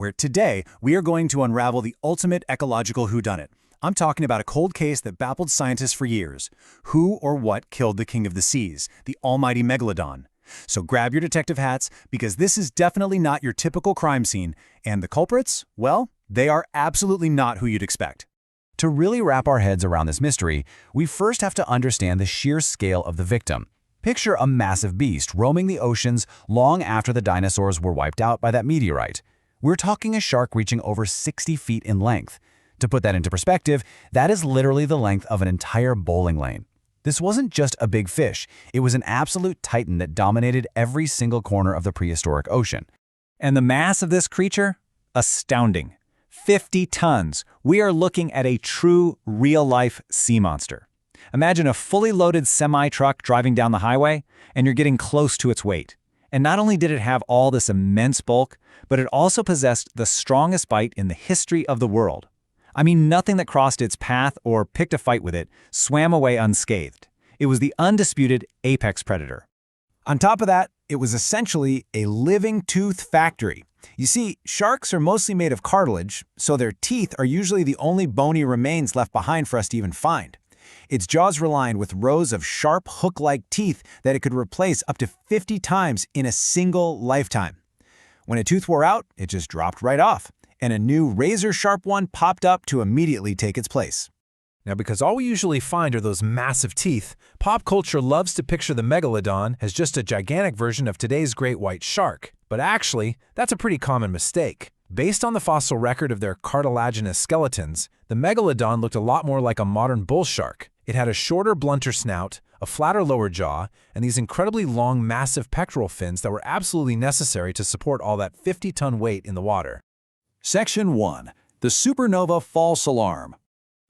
where today we are going to unravel the ultimate ecological whodunit. I'm talking about a cold case that baffled scientists for years. Who or what killed the king of the seas, the almighty Megalodon? So grab your detective hats, because this is definitely not your typical crime scene, and the culprits, well, they are absolutely not who you'd expect. To really wrap our heads around this mystery, we first have to understand the sheer scale of the victim. Picture a massive beast roaming the oceans long after the dinosaurs were wiped out by that meteorite. We're talking a shark reaching over 60 feet in length. To put that into perspective, that is literally the length of an entire bowling lane. This wasn't just a big fish, it was an absolute titan that dominated every single corner of the prehistoric ocean. And the mass of this creature? Astounding. 50 tons. We are looking at a true, real-life sea monster. Imagine a fully loaded semi-truck driving down the highway, and you're getting close to its weight. And not only did it have all this immense bulk, but it also possessed the strongest bite in the history of the world. I mean, nothing that crossed its path or picked a fight with it swam away unscathed. It was the undisputed apex predator. On top of that, it was essentially a living tooth factory. You see, sharks are mostly made of cartilage, so their teeth are usually the only bony remains left behind for us to even find. Its jaws were lined with rows of sharp, hook-like teeth that it could replace up to 50 times in a single lifetime. When a tooth wore out, it just dropped right off, and a new razor-sharp one popped up to immediately take its place. Now, because all we usually find are those massive teeth, pop culture loves to picture the Megalodon as just a gigantic version of today's great white shark. But actually, that's a pretty common mistake. Based on the fossil record of their cartilaginous skeletons, the Megalodon looked a lot more like a modern bull shark. It had a shorter, blunter snout, a flatter lower jaw, and these incredibly long, massive pectoral fins that were absolutely necessary to support all that 50-ton weight in the water. Section 1. The Supernova False Alarm.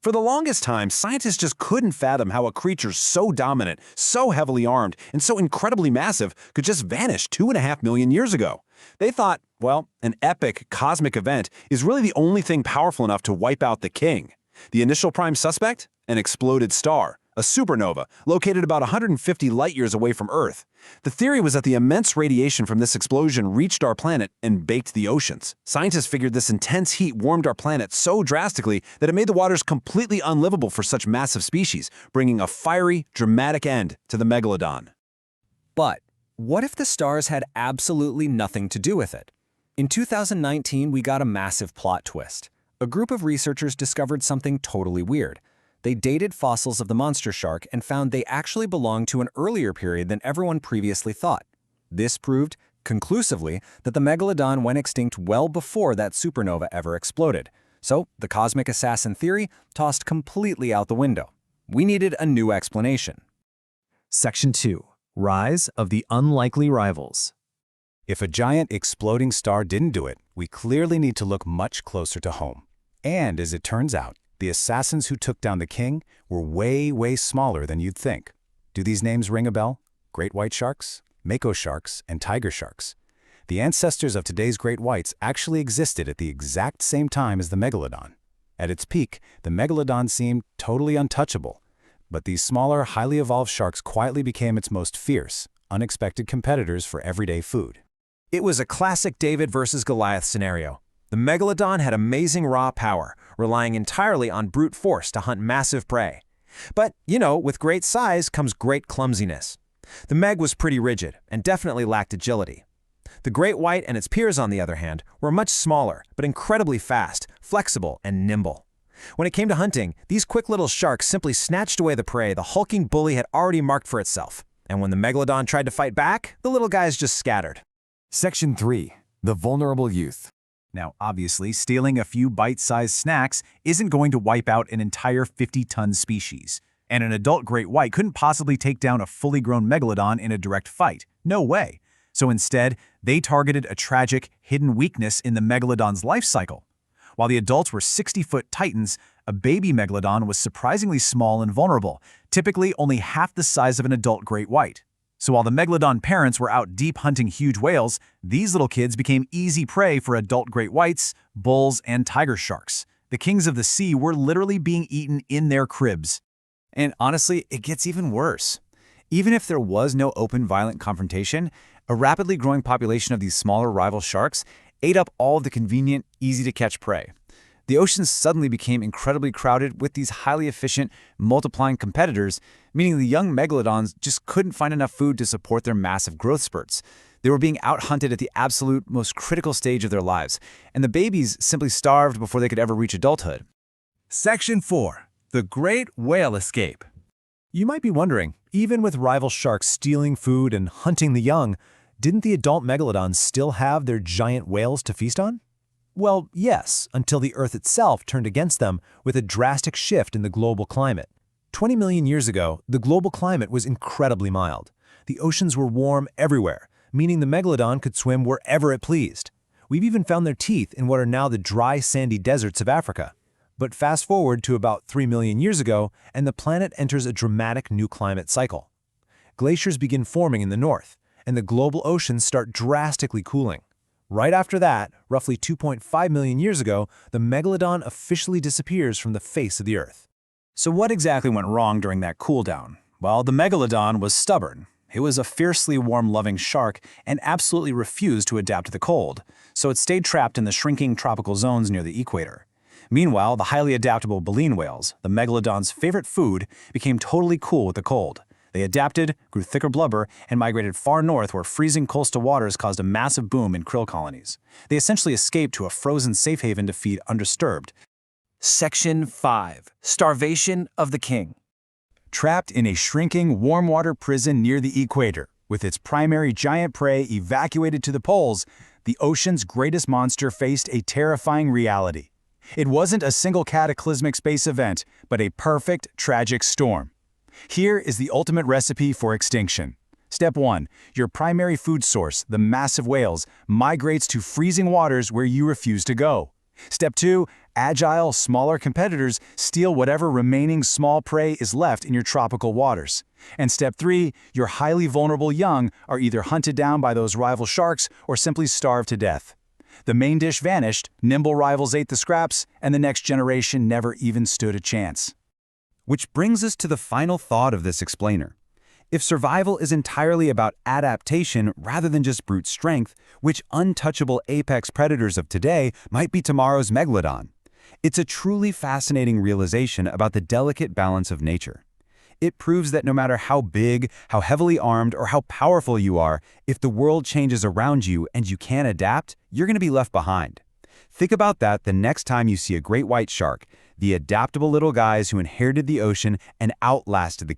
For the longest time, scientists just couldn't fathom how a creature so dominant, so heavily armed, and so incredibly massive could just vanish 2.5 million years ago. They thought, well, an epic cosmic event is really the only thing powerful enough to wipe out the king. The initial prime suspect? An exploded star, a supernova, located about 150 light-years away from Earth. The theory was that the immense radiation from this explosion reached our planet and baked the oceans. Scientists figured this intense heat warmed our planet so drastically that it made the waters completely unlivable for such massive species, bringing a fiery, dramatic end to the Megalodon. But what if the stars had absolutely nothing to do with it? In 2019, we got a massive plot twist. A group of researchers discovered something totally weird. They dated fossils of the monster shark and found they actually belonged to an earlier period than everyone previously thought. This proved, conclusively, that the Megalodon went extinct well before that supernova ever exploded. So the cosmic assassin theory tossed completely out the window. We needed a new explanation. Section 2. Rise of the Unlikely Rivals. If a giant exploding star didn't do it, we clearly need to look much closer to home. And as it turns out, the assassins who took down the king were way smaller than you'd think. Do these names ring a bell? Great white sharks, mako sharks, and tiger sharks. The ancestors of today's great whites actually existed at the exact same time as the Megalodon. At its peak, the Megalodon seemed totally untouchable, but these smaller, highly evolved sharks quietly became its most fierce, unexpected competitors for everyday food. It was a classic David versus Goliath scenario. The Megalodon had amazing raw power, relying entirely on brute force to hunt massive prey. But, with great size comes great clumsiness. The Meg was pretty rigid and definitely lacked agility. The great white and its peers, on the other hand, were much smaller, but incredibly fast, flexible, and nimble. When it came to hunting, these quick little sharks simply snatched away the prey the hulking bully had already marked for itself. And when the Megalodon tried to fight back, the little guys just scattered. Section 3. The Vulnerable Youth. Now, obviously, stealing a few bite-sized snacks isn't going to wipe out an entire 50-ton species. And an adult great white couldn't possibly take down a fully grown Megalodon in a direct fight. No way. So instead, they targeted a tragic, hidden weakness in the Megalodon's life cycle. While the adults were 60-foot titans, a baby Megalodon was surprisingly small and vulnerable, typically only half the size of an adult great white. So while the Megalodon parents were out deep hunting huge whales, these little kids became easy prey for adult great whites, bulls, and tiger sharks. The kings of the sea were literally being eaten in their cribs. And honestly, it gets even worse. Even if there was no open violent confrontation, a rapidly growing population of these smaller rival sharks ate up all of the convenient, easy-to-catch prey. The oceans suddenly became incredibly crowded with these highly efficient, multiplying competitors, meaning the young megalodons just couldn't find enough food to support their massive growth spurts. They were being out-hunted at the absolute most critical stage of their lives, and the babies simply starved before they could ever reach adulthood. Section 4. The Great Whale Escape. You might be wondering, even with rival sharks stealing food and hunting the young, didn't the adult megalodons still have their giant whales to feast on? Well, yes, until the Earth itself turned against them with a drastic shift in the global climate. 20 million years ago, the global climate was incredibly mild. The oceans were warm everywhere, meaning the megalodon could swim wherever it pleased. We've even found their teeth in what are now the dry, sandy deserts of Africa. But fast forward to about 3 million years ago, and the planet enters a dramatic new climate cycle. Glaciers begin forming in the north, and the global oceans start drastically cooling. Right after that, roughly 2.5 million years ago, the megalodon officially disappears from the face of the Earth. So what exactly went wrong during that cool down? Well, the megalodon was stubborn. It was a fiercely warm-loving shark and absolutely refused to adapt to the cold, so it stayed trapped in the shrinking tropical zones near the equator. Meanwhile, the highly adaptable baleen whales, the megalodon's favorite food, became totally cool with the cold. They adapted, grew thicker blubber, and migrated far north where freezing coastal waters caused a massive boom in krill colonies. They essentially escaped to a frozen safe haven to feed undisturbed. Section 5. Starvation of the King. Trapped in a shrinking warm-water prison near the equator, with its primary giant prey evacuated to the poles, the ocean's greatest monster faced a terrifying reality. It wasn't a single cataclysmic space event, but a perfect, tragic storm. Here is the ultimate recipe for extinction. Step 1. Your primary food source, the massive whales, migrates to freezing waters where you refuse to go. Step 2. Agile, smaller competitors steal whatever remaining small prey is left in your tropical waters. And Step 3. Your highly vulnerable young are either hunted down by those rival sharks or simply starved to death. The main dish vanished, nimble rivals ate the scraps, and the next generation never even stood a chance. Which brings us to the final thought of this explainer. If survival is entirely about adaptation rather than just brute strength, which untouchable apex predators of today might be tomorrow's megalodon? It's a truly fascinating realization about the delicate balance of nature. It proves that no matter how big, how heavily armed, or how powerful you are, if the world changes around you and you can't adapt, you're going to be left behind. Think about that the next time you see a great white shark, the adaptable little guys who inherited the ocean and outlasted the